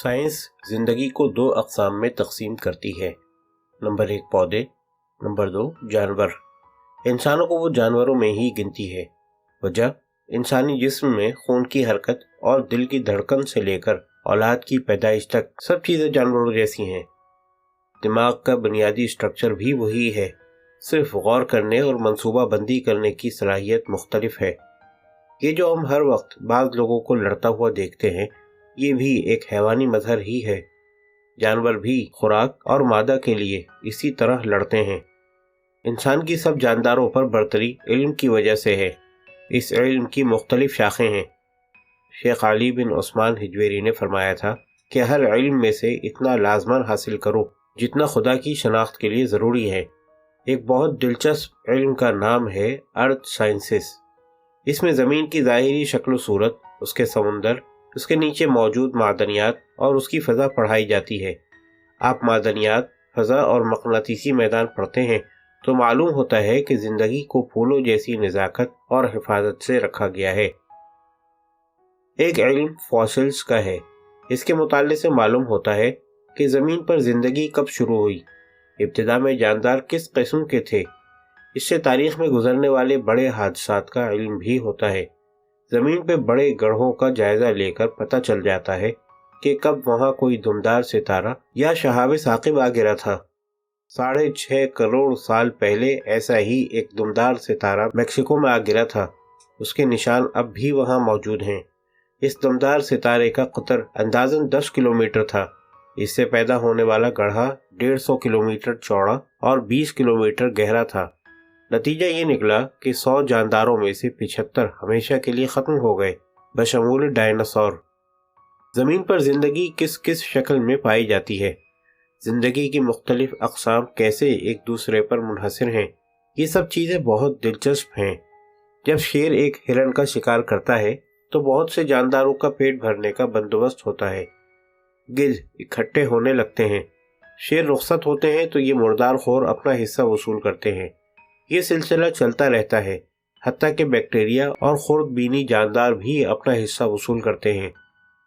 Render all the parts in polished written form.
Science زندگی کو دو اقسام میں تقسیم کرتی ہے۔ نمبر 1 پودے، نمبر 2 جانور۔ انسانوں کو وہ جانوروں میں ہی گنتی ہے۔ وجہ انسانی جسم میں خون کی حرکت اور دل کی دھڑکن سے لے کر اولاد کی پیدائش تک سب چیزیں جانوروں جیسی ہیں۔ دماغ کا بنیادی اسٹرکچر بھی وہی ہے، صرف غور کرنے اور منصوبہ بندی کرنے کی صلاحیت مختلف ہے۔ یہ جو ہم ہر وقت بعض لوگوں کو لڑتا ہوا دیکھتے ہیں، یہ بھی ایک حیوانی مظہر ہی ہے۔ جانور بھی خوراک اور مادہ کے لیے اسی طرح لڑتے ہیں۔ انسان کی سب جانداروں پر برتری علم کی وجہ سے ہے۔ اس علم کی مختلف شاخیں ہیں۔ شیخ علی بن عثمان حجویری نے فرمایا تھا کہ ہر علم میں سے اتنا لازماً حاصل کرو جتنا خدا کی شناخت کے لیے ضروری ہے۔ ایک بہت دلچسپ علم کا نام ہے ارتھ سائنسز۔ اس میں زمین کی ظاہری شکل و صورت، اس کے سمندر، اس کے نیچے موجود معدنیات اور اس کی فضا پڑھائی جاتی ہے۔ آپ معدنیات، فضا اور مقناطیسی میدان پڑھتے ہیں تو معلوم ہوتا ہے کہ زندگی کو پھولوں جیسی نزاکت اور حفاظت سے رکھا گیا ہے۔ ایک علم فوسلز کا ہے۔ اس کے مطالعے سے معلوم ہوتا ہے کہ زمین پر زندگی کب شروع ہوئی، ابتدا میں جاندار کس قسم کے تھے۔ اس سے تاریخ میں گزرنے والے بڑے حادثات کا علم بھی ہوتا ہے۔ زمین پہ بڑے گڑھوں کا جائزہ لے کر پتہ چل جاتا ہے کہ کب وہاں کوئی دمدار ستارہ یا شہاب ثاقب آ گرا تھا۔ 6.5 کروڑ سال پہلے ایسا ہی ایک دمدار ستارہ میکسیکو میں آ گرا تھا۔ اس کے نشان اب بھی وہاں موجود ہیں۔ اس دمدار ستارے کا قطر اندازاً 10 کلومیٹر تھا۔ اس سے پیدا ہونے والا گڑھا 150 کلومیٹر چوڑا اور 20 کلومیٹر گہرا تھا۔ نتیجہ یہ نکلا کہ 100 جانداروں میں سے 75 ہمیشہ کے لیے ختم ہو گئے، بشمول ڈائناسور۔ زمین پر زندگی کس کس شکل میں پائی جاتی ہے، زندگی کی مختلف اقسام کیسے ایک دوسرے پر منحصر ہیں، یہ سب چیزیں بہت دلچسپ ہیں۔ جب شیر ایک ہرن کا شکار کرتا ہے تو بہت سے جانداروں کا پیٹ بھرنے کا بندوبست ہوتا ہے۔ گدھ اکٹھے ہونے لگتے ہیں۔ شیر رخصت ہوتے ہیں تو یہ مردار خور اپنا حصہ وصول کرتے ہیں۔ یہ سلسلہ چلتا رہتا ہے، حتیٰ کہ بیکٹیریا اور خرد بینی جاندار بھی اپنا حصہ وصول کرتے ہیں۔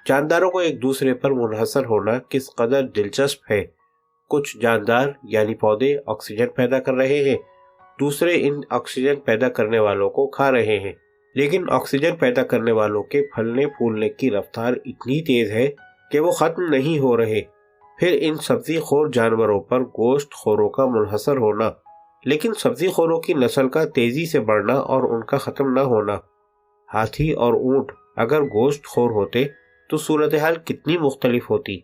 جانداروں کو ایک دوسرے پر منحصر ہونا کس قدر دلچسپ ہے۔ کچھ جاندار یعنی پودے آکسیجن پیدا کر رہے ہیں، دوسرے ان آکسیجن پیدا کرنے والوں کو کھا رہے ہیں، لیکن آکسیجن پیدا کرنے والوں کے پھلنے پھولنے کی رفتار اتنی تیز ہے کہ وہ ختم نہیں ہو رہے۔ پھر ان سبزی خور جانوروں پر گوشت خوروں کا منحصر ہونا، لیکن سبزی خوروں کی نسل کا تیزی سے بڑھنا اور ان کا ختم نہ ہونا۔ ہاتھی اور اونٹ اگر گوشت خور ہوتے تو صورتحال کتنی مختلف ہوتی۔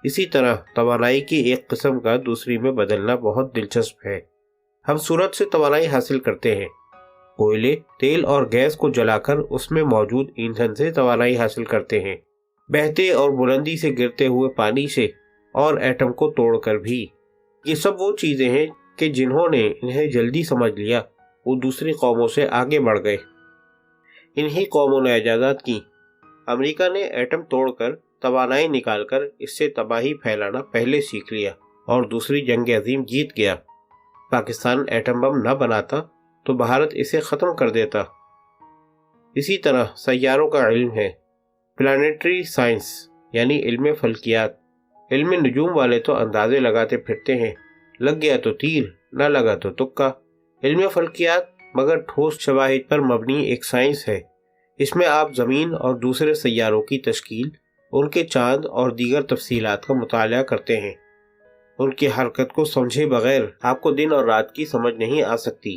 اسی طرح توانائی کی ایک قسم کا دوسری میں بدلنا بہت دلچسپ ہے۔ ہم سورج سے توانائی حاصل کرتے ہیں، کوئلے، تیل اور گیس کو جلا کر اس میں موجود ایندھن سے توانائی حاصل کرتے ہیں، بہتے اور بلندی سے گرتے ہوئے پانی سے اور ایٹم کو توڑ کر بھی۔ یہ سب وہ چیزیں ہیں کہ جنہوں نے انہیں جلدی سمجھ لیا وہ دوسری قوموں سے آگے بڑھ گئے۔ انہی قوموں نے ایجادات کی۔ امریکہ نے ایٹم توڑ کر توانائی نکال کر اس سے تباہی پھیلانا پہلے سیکھ لیا اور دوسری جنگ عظیم جیت گیا۔ پاکستان ایٹم بم نہ بناتا تو بھارت اسے ختم کر دیتا۔ اسی طرح سیاروں کا علم ہے، پلانیٹری سائنس یعنی علم فلکیات۔ علم نجوم والے تو اندازے لگاتے پھرتے ہیں، لگ گیا تو تیر، نہ لگا تو تکا۔ علم فلکیات مگر ٹھوس شواہد پر مبنی ایک سائنس ہے۔ اس میں آپ زمین اور دوسرے سیاروں کی تشکیل، ان کے چاند اور دیگر تفصیلات کا مطالعہ کرتے ہیں۔ ان کی حرکت کو سمجھے بغیر آپ کو دن اور رات کی سمجھ نہیں آ سکتی۔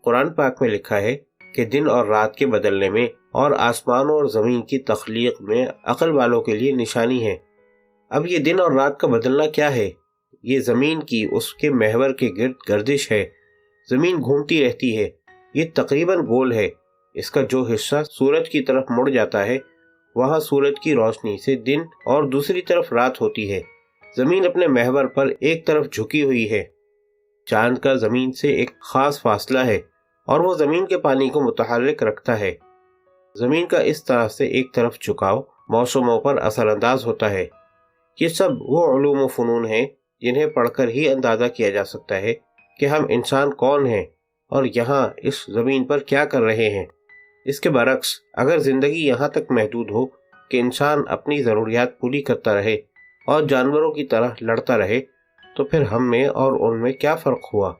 قرآن پاک میں لکھا ہے کہ دن اور رات کے بدلنے میں اور آسمان اور زمین کی تخلیق میں عقل والوں کے لیے نشانی ہے۔ اب یہ دن اور رات کا بدلنا کیا ہے؟ یہ زمین کی اس کے محور کے گرد گردش ہے۔ زمین گھومتی رہتی ہے، یہ تقریباً گول ہے۔ اس کا جو حصہ سورج کی طرف مڑ جاتا ہے وہاں سورج کی روشنی سے دن اور دوسری طرف رات ہوتی ہے۔ زمین اپنے محور پر ایک طرف جھکی ہوئی ہے۔ چاند کا زمین سے ایک خاص فاصلہ ہے اور وہ زمین کے پانی کو متحرک رکھتا ہے۔ زمین کا اس طرح سے ایک طرف جھکاؤ موسموں پر اثر انداز ہوتا ہے۔ یہ سب وہ علوم و فنون ہیں جنہیں پڑھ کر ہی اندازہ کیا جا سکتا ہے کہ ہم انسان کون ہیں اور یہاں اس زمین پر کیا کر رہے ہیں۔ اس کے برعکس اگر زندگی یہاں تک محدود ہو کہ انسان اپنی ضروریات پوری کرتا رہے اور جانوروں کی طرح لڑتا رہے تو پھر ہم میں اور ان میں کیا فرق ہوا؟